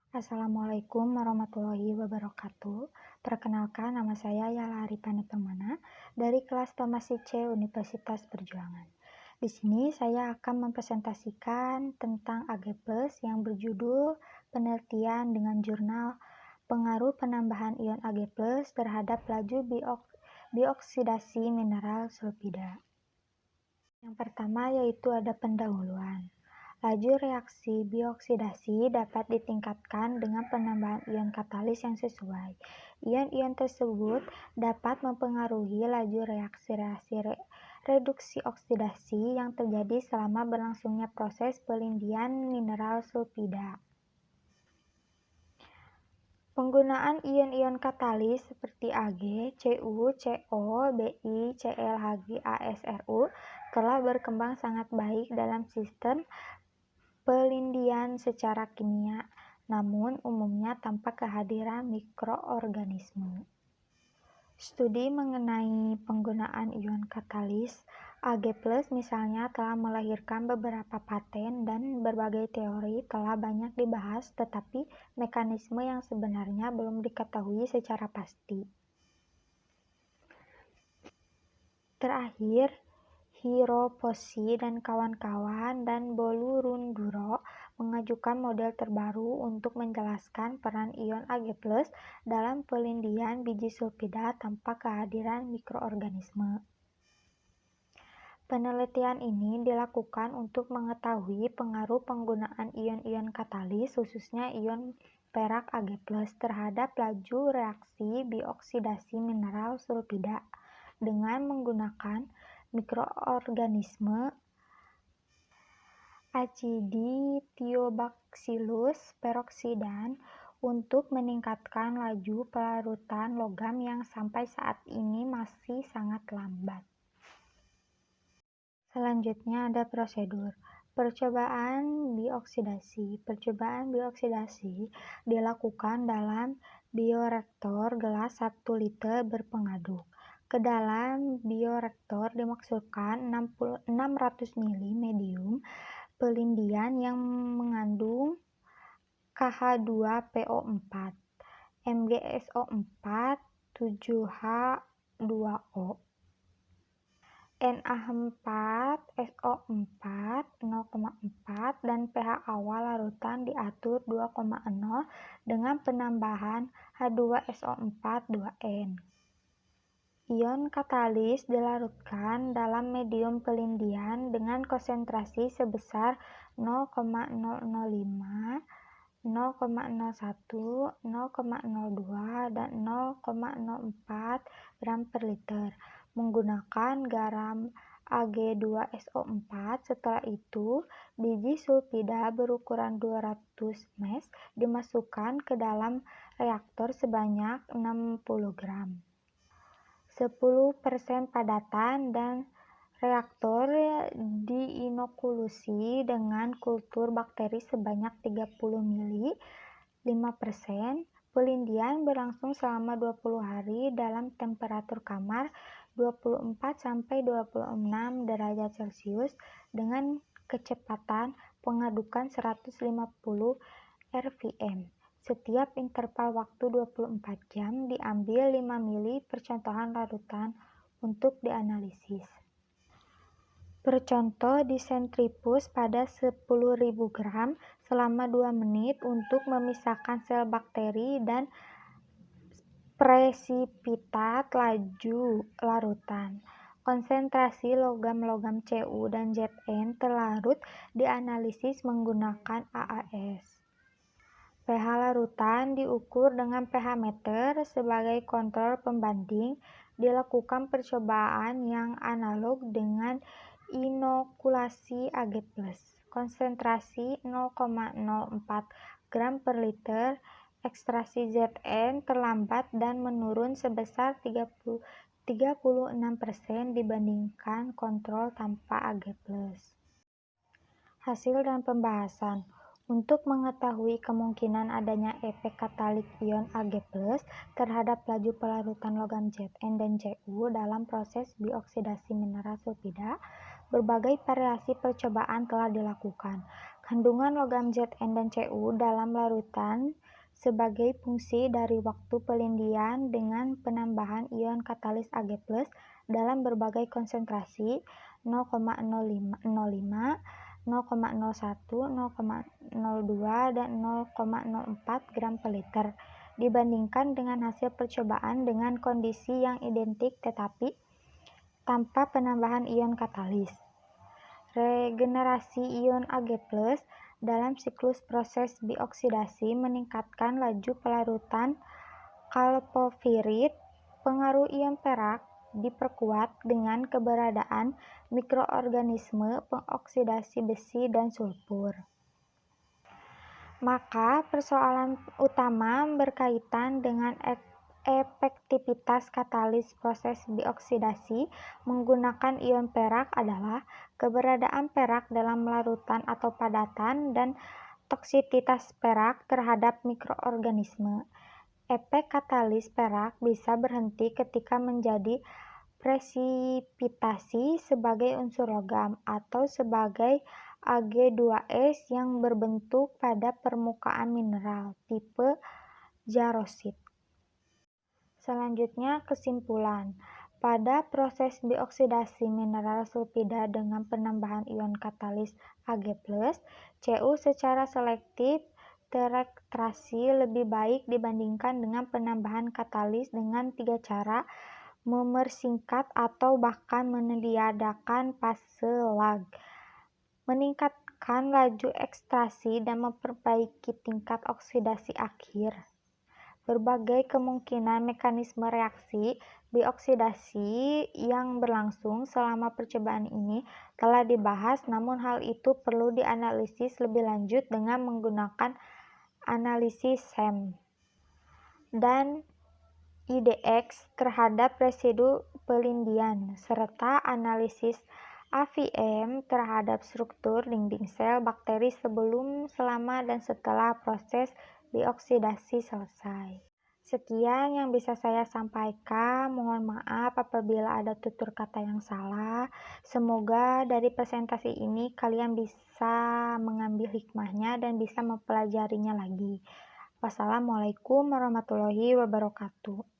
Assalamualaikum warahmatullahi wabarakatuh. Perkenalkan, nama saya Yala Arifani Permana dari kelas Farmasi C Universitas Perjuangan. Di sini saya akan mempresentasikan tentang AG+ yang berjudul Penelitian dengan Jurnal Pengaruh Penambahan Ion AG+ terhadap Laju Bioksidasi Mineral Sulfida. Yang pertama yaitu ada pendahuluan. Laju reaksi bioksidasi dapat ditingkatkan dengan penambahan ion katalis yang sesuai. Ion-ion tersebut dapat mempengaruhi laju reaksi reduksi oksidasi yang terjadi selama berlangsungnya proses pelindian mineral sulfida. Penggunaan ion-ion katalis seperti Ag, Cu, Co, Bi, Cl, Hg, AsRu telah berkembang sangat baik dalam sistem pelindian secara kimia, namun umumnya tanpa kehadiran mikroorganisme. Studi mengenai penggunaan ion katalis Ag+ misalnya telah melahirkan beberapa paten dan berbagai teori telah banyak dibahas, tetapi mekanisme yang sebenarnya belum diketahui secara pasti. Terakhir, Hirofossi dan kawan-kawan dan Bolurunduro mengajukan model terbaru untuk menjelaskan peran ion Ag+ dalam pelindian biji sulfida tanpa kehadiran mikroorganisme. Penelitian ini dilakukan untuk mengetahui pengaruh penggunaan ion-ion katalis, khususnya ion perak Ag+, terhadap laju reaksi bioksidasi mineral sulfida dengan menggunakan mikroorganisme Acidithiobacillus peroxidans untuk meningkatkan laju pelarutan logam yang sampai saat ini masih sangat lambat. Selanjutnya ada prosedur percobaan bioksidasi. Percobaan bioksidasi dilakukan dalam bioreaktor gelas 1 liter berpengaduk. Ke dalam bioreaktor dimasukkan 600 ml medium pelindian yang mengandung KH2PO4, MgSO4, 7H2O, Na4SO4 0,4 dan pH awal larutan diatur 2,0 dengan penambahan H2SO4 2N. Ion katalis dilarutkan dalam medium pelindian dengan konsentrasi sebesar 0,005, 0,01, 0,02, dan 0,04 gram per liter menggunakan garam Ag2SO4. Setelah itu, biji sulfida berukuran 200 ml dimasukkan ke dalam reaktor sebanyak 60 gram. 10% padatan dan reaktor diinokulusi dengan kultur bakteri sebanyak 30 ml. 5%. Pelindian berlangsung selama 20 hari dalam temperatur kamar 24-26 derajat Celcius dengan kecepatan pengadukan 150 rpm. Setiap interval waktu 24 jam diambil 5 ml percontohan larutan untuk dianalisis. Percontoh disentrifus pada 10.000 gram selama 2 menit untuk memisahkan sel bakteri dan presipitat laju larutan. Konsentrasi logam-logam Cu dan Zn terlarut dianalisis menggunakan AAS. pH larutan diukur dengan pH meter sebagai kontrol pembanding. Dilakukan percobaan yang analog dengan inokulasi Ag+. Konsentrasi 0,04 gram per liter. Ekstraksi Zn terlambat dan menurun sebesar 36% dibandingkan kontrol tanpa Ag+. Hasil dan pembahasan. Untuk mengetahui kemungkinan adanya efek katalik ion Ag+ terhadap laju pelarutan logam Zn dan Cu dalam proses bioksidasi mineral sulfida, berbagai variasi percobaan telah dilakukan. Kandungan logam Zn dan Cu dalam larutan sebagai fungsi dari waktu pelindian dengan penambahan ion katalis Ag+ dalam berbagai konsentrasi 0,05, 0,01, 0,02, dan 0,04 gram per liter dibandingkan dengan hasil percobaan dengan kondisi yang identik tetapi tanpa penambahan ion katalis. Regenerasi ion Ag+ dalam siklus proses bioksidasi meningkatkan laju pelarutan kalpovirit. Pengaruh ion perak diperkuat dengan keberadaan mikroorganisme pengoksidasi besi dan sulfur. Maka persoalan utama berkaitan dengan efektivitas katalis proses bioksidasi menggunakan ion perak adalah keberadaan perak dalam larutan atau padatan dan toksisitas perak terhadap mikroorganisme. Efek katalis perak bisa berhenti ketika menjadi presipitasi sebagai unsur logam atau sebagai Ag2S yang berbentuk pada permukaan mineral tipe jarosit. Selanjutnya, kesimpulan. Pada proses bioksidasi mineral sulfida dengan penambahan ion katalis Ag+, Cu secara selektif terekstrasi lebih baik dibandingkan dengan penambahan katalis dengan 3 cara: memersingkat atau bahkan meniadakan fase lag, meningkatkan laju ekstrasi, dan memperbaiki tingkat oksidasi akhir. Berbagai kemungkinan mekanisme reaksi bioksidasi yang berlangsung selama percobaan ini telah dibahas, namun hal itu perlu dianalisis lebih lanjut dengan menggunakan analisis SEM dan IDX terhadap residu pelindian, serta analisis AVM terhadap struktur dinding sel bakteri sebelum, selama, dan setelah proses bioksidasi selesai. Sekian yang bisa saya sampaikan. Mohon maaf apabila ada tutur kata yang salah. Semoga dari presentasi ini kalian bisa mengambil hikmahnya dan bisa mempelajarinya lagi. Wassalamualaikum warahmatullahi wabarakatuh.